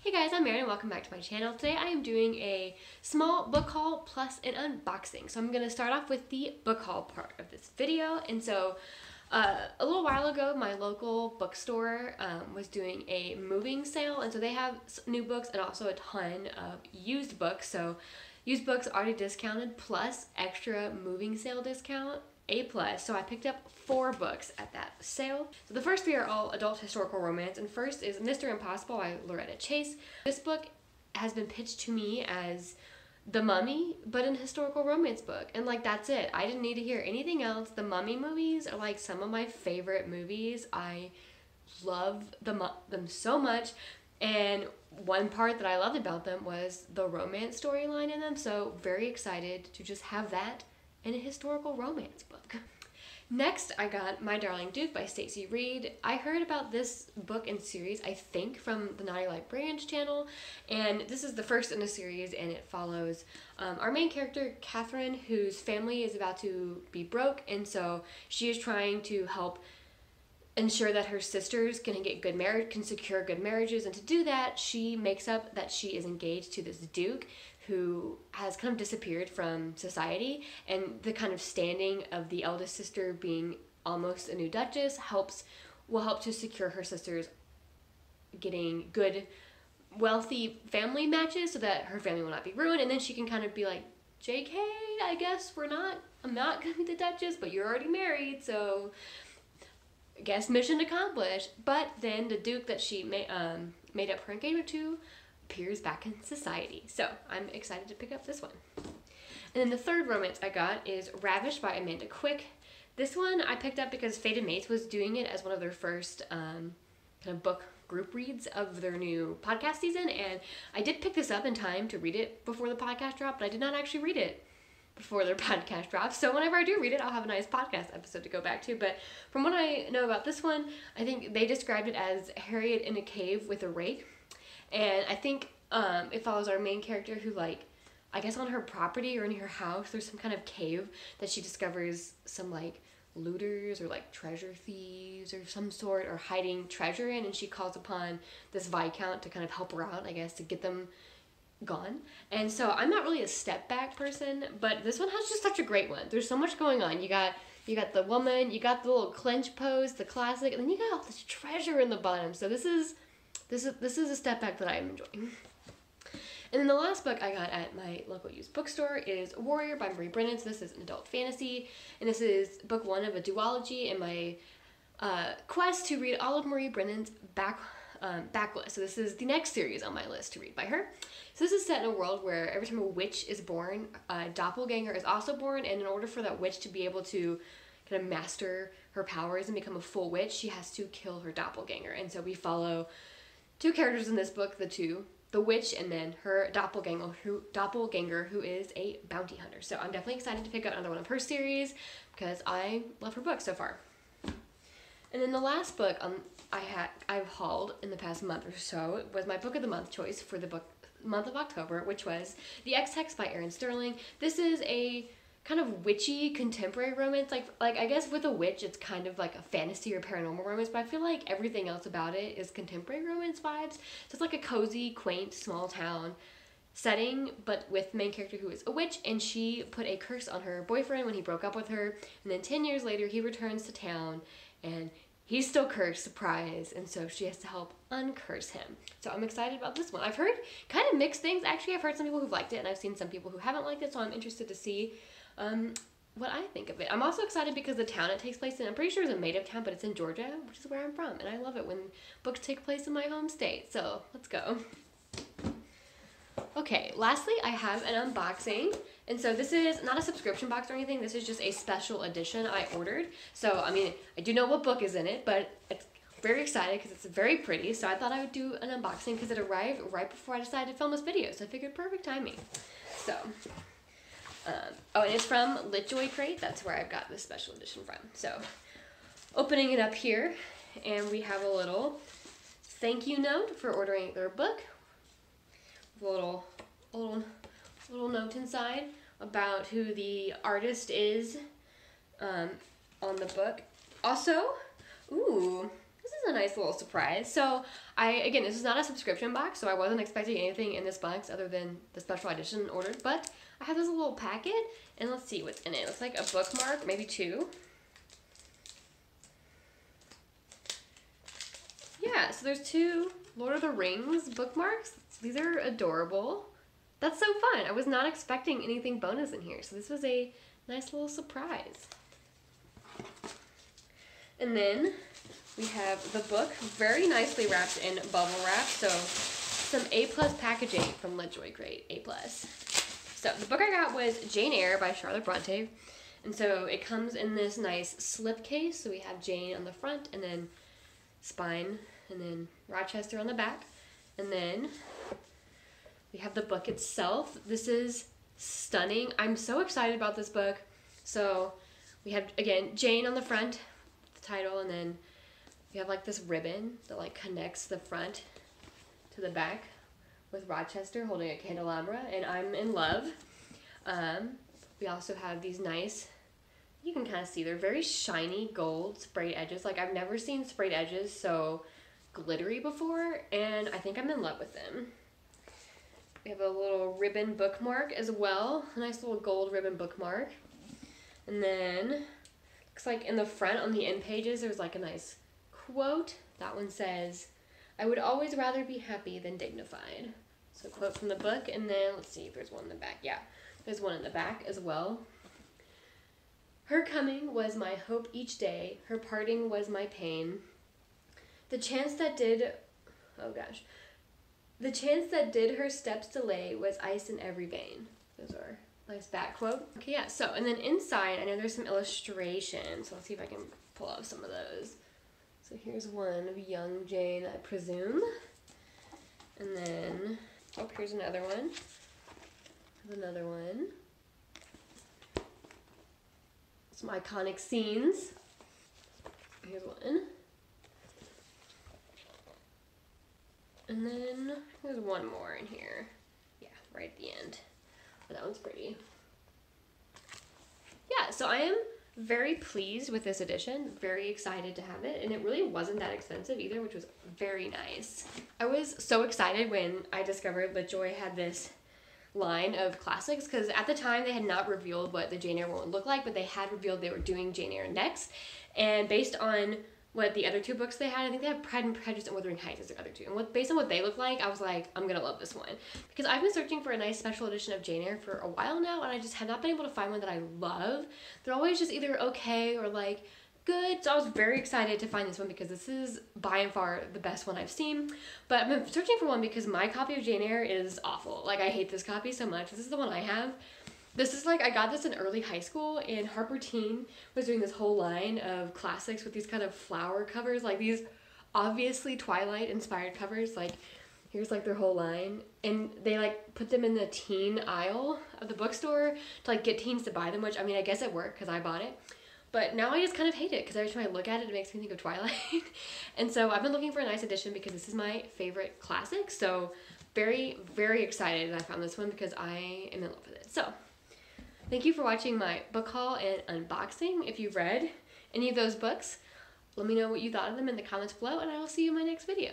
Hey guys, I'm Erin and welcome back to my channel. Today I am doing a small book haul plus an unboxing. So I'm going to start off with the book haul part of this video. And so a little while ago my local bookstore was doing a moving sale, and so they have new books and also a ton of used books. So used books already discounted plus extra moving sale discount. A+. So I picked up 4 books at that sale. So the first 3 are all adult historical romance, and first is Mr. Impossible by Loretta. This book has been pitched to me as The Mummy, but an historical romance book, and like that's it. I didn't need to hear anything else. The Mummy movies are like some of my favorite movies. I love them so much, and one part that I loved about them was the romance storyline in them, so very excited to just have that in a historical romance book. Next, I got My Darling Duke by Stacy Reid. I heard about this book and series, I think, from the Naughty Librarians channel, and this is the first in a series, and it follows our main character, Catherine, whose family is about to be broke, and so she is trying to help ensure that her sisters can secure good marriages, and to do that, she makes up that she is engaged to this duke who has kind of disappeared from society, and the kind of standing of the eldest sister being almost a new duchess will help to secure her sisters getting good, wealthy family matches so that her family will not be ruined, and then she can kind of be like, JK, I guess I'm not gonna be the duchess, but you're already married, so I guess mission accomplished. But then the duke that she made up her engagement to appears back in society. So I'm excited to pick up this one. And then the third romance I got is Ravished by Amanda Quick. This one I picked up because Fated Mates was doing it as one of their first kind of book group reads of their new podcast season, and I did pick this up in time to read it before the podcast dropped, but I did not actually read it before their podcast drops. So whenever I do read it, I'll have a nice podcast episode to go back to. But from what I know about this one, I think they described it as Harriet in a cave with a rake. And I think it follows our main character who, like, I guess on her property or in her house, there's some kind of cave that she discovers some, like, looters or, like, treasure thieves or some sort are hiding treasure in, and she calls upon this Viscount to kind of help her out, I guess, to get them gone. And so I'm not really a step back person, but this one has just such a great one. There's so much going on. You got the woman, you got the little clench pose, the classic, and then you got all this treasure in the bottom. So this is a step back that I'm enjoying. And then the last book I got at my local used bookstore is Warrior by Brennan. So this is an adult fantasy, and this is book 1 of a duology in my quest to read all of Marie Brennan's backlist. So this is the next series on my list to read by her. So this is set in a world where every time a witch is born, a doppelganger is also born, and in order for that witch to be able to kind of master her powers and become a full witch, she has to kill her doppelganger. And so we follow 2 characters in this book, the witch and then her doppelganger who is a bounty hunter. So I'm definitely excited to pick up another one of her series because I love her books so far. And then the last book I've hauled in the past month or so was my book of the month choice for the month of October, which was The Ex Hex by Erin Stirling. This is a kind of witchy contemporary romance. Like I guess with a witch, it's kind of like a fantasy or paranormal romance, but I feel like everything else about it is contemporary romance vibes. So it's like a cozy, quaint, small town setting, but with the main character who is a witch, and she put a curse on her boyfriend when he broke up with her, and then 10 years later he returns to town and he's still cursed, surprise, and so she has to help uncurse him. So I'm excited about this one. I've heard kind of mixed things. Actually, I've heard some people who've liked it, and I've seen some people who haven't liked it, so I'm interested to see what I think of it. I'm also excited because the town it takes place in, I'm pretty sure it's a made-up town, but it's in Georgia, which is where I'm from, and I love it when books take place in my home state, so let's go. Okay, lastly, I have an unboxing, and so this is not a subscription box or anything, this is just a special edition I ordered. So, I mean, I do know what book is in it, but it's very excited because it's very pretty, so I thought I would do an unboxing because it arrived right before I decided to film this video, so I figured perfect timing. So, oh, and it's from LitJoy Crate, that's where I've got this special edition from. So, opening it up here, and we have a little thank you note for ordering their book. A little note inside about who the artist is on the book. Also, ooh, this is is a nice little surprise. So again, this is not a subscription box, so I wasn't expecting anything in this box other than the special edition ordered, but I have this little packet, and let's see what's in it. It looks like a bookmark, maybe two. Yeah, so there's two Lord of the Rings bookmarks. These are adorable. That's so fun. I was not expecting anything bonus in here, so this was a nice little surprise. And then we have the book very nicely wrapped in bubble wrap, so some A+ packaging from LitJoy Crate, A+. So the book I got was Jane Eyre by Charlotte Bronte, and so it comes in this nice slip case, so we have Jane on the front, and then spine, and then Rochester on the back, and then we have the book itself. This is stunning. I'm so excited about this book. So we have, again, Jane on the front, the title, and then we have like this ribbon that like connects the front to the back with Rochester holding a candelabra, and I'm in love. We also have these nice, you can kind of see they're very shiny gold sprayed edges. Like I've never seen sprayed edges so glittery before, and I think I'm in love with them. We have a little ribbon bookmark as well, a nice little gold ribbon bookmark. And then, looks like in the front on the end pages, there's like a nice quote. That one says, "I would always rather be happy than dignified." So a quote from the book, and then let's see if there's one in the back. Yeah, there's one in the back as well. "Her coming was my hope each day, her parting was my pain. The chance that did, the chance that did her steps delay was ice in every vein." Those are nice back quote. Okay, yeah, so, and then inside, I know there's some illustrations, so let's see if I can pull up some of those. So here's one of young Jane, I presume. And then, oh, here's another one. Another one. Some iconic scenes. Here's one. And then there's one more in here. Yeah, right at the end. But that one's pretty. Yeah, so I am very pleased with this edition. Very excited to have it. And it really wasn't that expensive either, which was very nice. I was so excited when I discovered that LitJoy had this line of classics, because at the time they had not revealed what the Jane Eyre one would look like, but they had revealed they were doing Jane Eyre next. And based on what the other two books they had, I think they had Pride and Prejudice and Wuthering Heights as the other two. And based on what they look like, I was like, I'm gonna love this one. Because I've been searching for a nice special edition of Jane Eyre for a while now, and I just have not been able to find one that I love. They're always just either okay or like good. So I was very excited to find this one because this is by and far the best one I've seen. But I've been searching for one because my copy of Jane Eyre is awful. Like I hate this copy so much. This is the one I have. This is like, I got this in early high school, and Harper Teen was doing this whole line of classics with these kind of flower covers, like these obviously Twilight inspired covers. Like here's like their whole line, and they like put them in the teen aisle of the bookstore to like get teens to buy them, which I mean I guess it worked because I bought it. But now I just kind of hate it because every time I look at it, it makes me think of Twilight. And so I've been looking for a nice edition because this is my favorite classic. So very, very excited that I found this one because I am in love with it. So thank you for watching my book haul and unboxing. If you've read any of those books, let me know what you thought of them in the comments below, and I will see you in my next video.